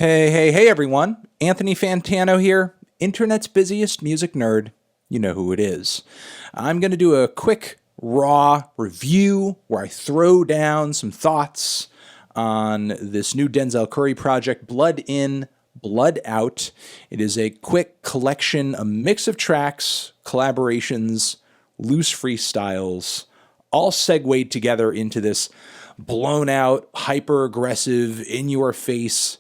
Hey everyone. Anthony Fantano here, internet's busiest music nerd. You know who it is. I'm going to do a quick, raw review where I throw down some thoughts on this new Denzel Curry project, Blood In, Blood Out. It is a quick collection, a mix of tracks, collaborations, loose freestyles, all segued together into this blown out, hyper aggressive, in your face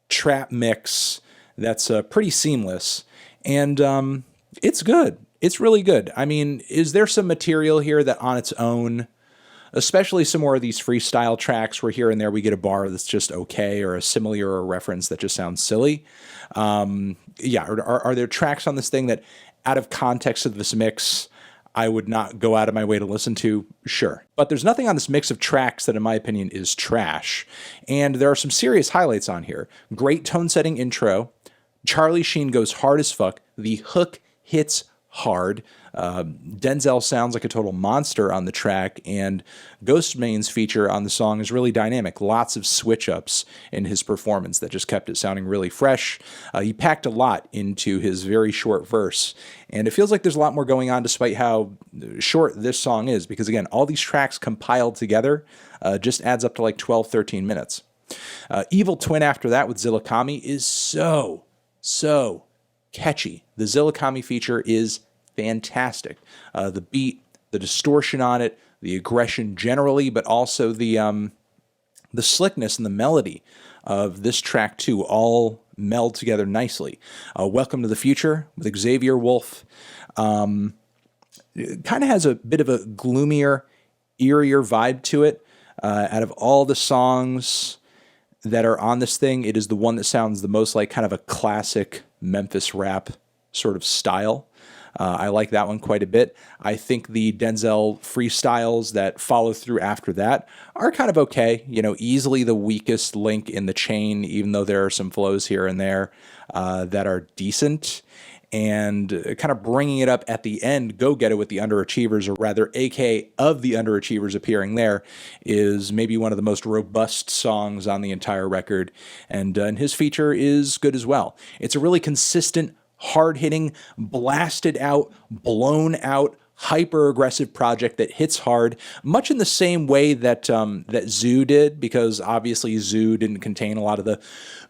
trap mix that's pretty seamless. And it's good. It's really good. I mean, is there some material here that on its own, especially some more of these freestyle tracks where here and there we get a bar that's just okay, or a simile or a reference that just sounds silly? Yeah, are there tracks on this thing that out of context of this mix I would not go out of my way to listen to? Sure. But there's nothing on this mix of tracks that, in my opinion, is trash. And there are some serious highlights on here. Great tone-setting intro. Charlie Sheen goes hard as fuck. The hook hits hard. Denzel sounds like a total monster on the track, and Ghostmane's feature on the song is really dynamic. Lots of switch-ups in his performance that just kept it sounding really fresh. He packed a lot into his very short verse, and it feels like there's a lot more going on despite how short this song is, because again, all these tracks compiled together just adds up to like 12, 13 minutes. Evil Twin after that with Zillakami is so catchy. The Zillakami feature is fantastic. The beat, the distortion on it, the aggression generally, but also the slickness and the melody of this track too, all meld together nicely. Welcome to the Future with Xavier Wolf. It kind of has a bit of a gloomier, eerier vibe to it. Out of all the songs that are on this thing, it is the one that sounds the most like kind of a classic Memphis rap sort of style. I like that one quite a bit. I think the Denzel freestyles that follow through after that are kind of okay. You know, easily the weakest link in the chain, even though there are some flows here and there that are decent. And kind of bringing it up at the end, Go Get It with the Underachievers, or rather AK of the Underachievers appearing there, is maybe one of the most robust songs on the entire record. And his feature is good as well. It's a really consistent, hard-hitting, blasted out, blown out, hyper-aggressive project that hits hard, much in the same way that that Zoo did, because obviously Zoo didn't contain a lot of the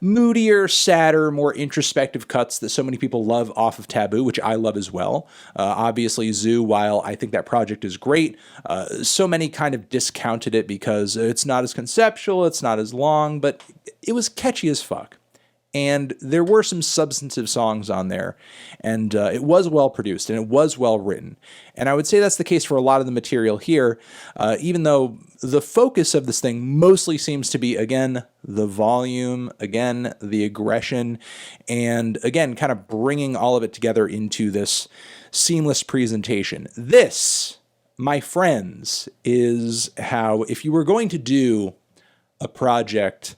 moodier, sadder, more introspective cuts that so many people love off of Taboo, which I love as well. Obviously Zoo, while I think that project is great, so many kind of discounted it because it's not as conceptual, it's not as long, but it was catchy as fuck. And there were some substantive songs on there, and it was well produced, and it was well written. And I would say that's the case for a lot of the material here, even though the focus of this thing mostly seems to be, again, the volume, again, the aggression, and again, kind of bringing all of it together into this seamless presentation. This, my friends, is how, if you were going to do a project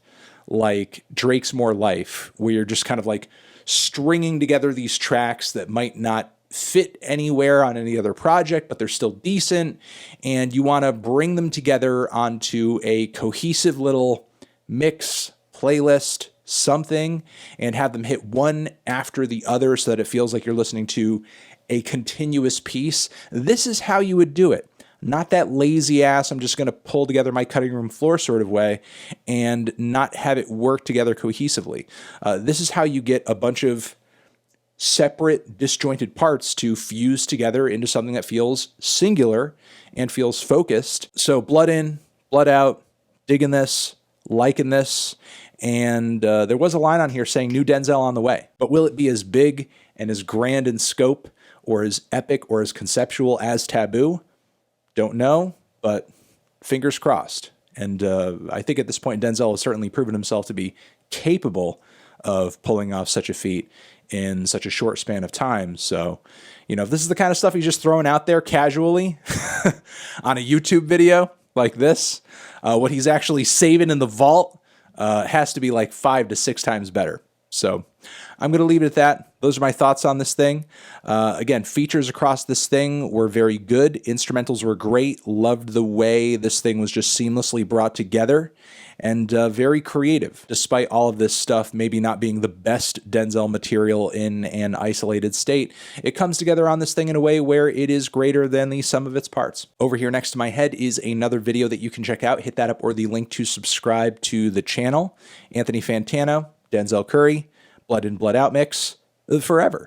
like Drake's More Life, where you're just kind of like stringing together these tracks that might not fit anywhere on any other project, but they're still decent, and you want to bring them together onto a cohesive little mix, playlist, something, and have them hit one after the other so that it feels like you're listening to a continuous piece. This is how you would do it. Not that lazy ass, I'm just going to pull together my cutting room floor sort of way and not have it work together cohesively. This is how you get a bunch of separate, disjointed parts to fuse together into something that feels singular and feels focused. So Blood In, Blood Out, digging this, liking this. And there was a line on here saying new Denzel on the way. But will it be as big and as grand in scope or as epic or as conceptual as Taboo? Don't know, but fingers crossed. And I think at this point, Denzel has certainly proven himself to be capable of pulling off such a feat in such a short span of time. So, you know, if this is the kind of stuff he's just throwing out there casually on a YouTube video like this, what he's actually saving in the vault has to be like 5 to 6 times better. So I'm going to leave it at that. Those are my thoughts on this thing. Again, features across this thing were very good. Instrumentals were great. Loved the way this thing was just seamlessly brought together, and very creative. Despite all of this stuff maybe not being the best Denzel material in an isolated state, it comes together on this thing in a way where it is greater than the sum of its parts. Over here next to my head is another video that you can check out. Hit that up or the link to subscribe to the channel. Anthony Fantano, Denzel Curry, Blood In, Blood Out mix, forever.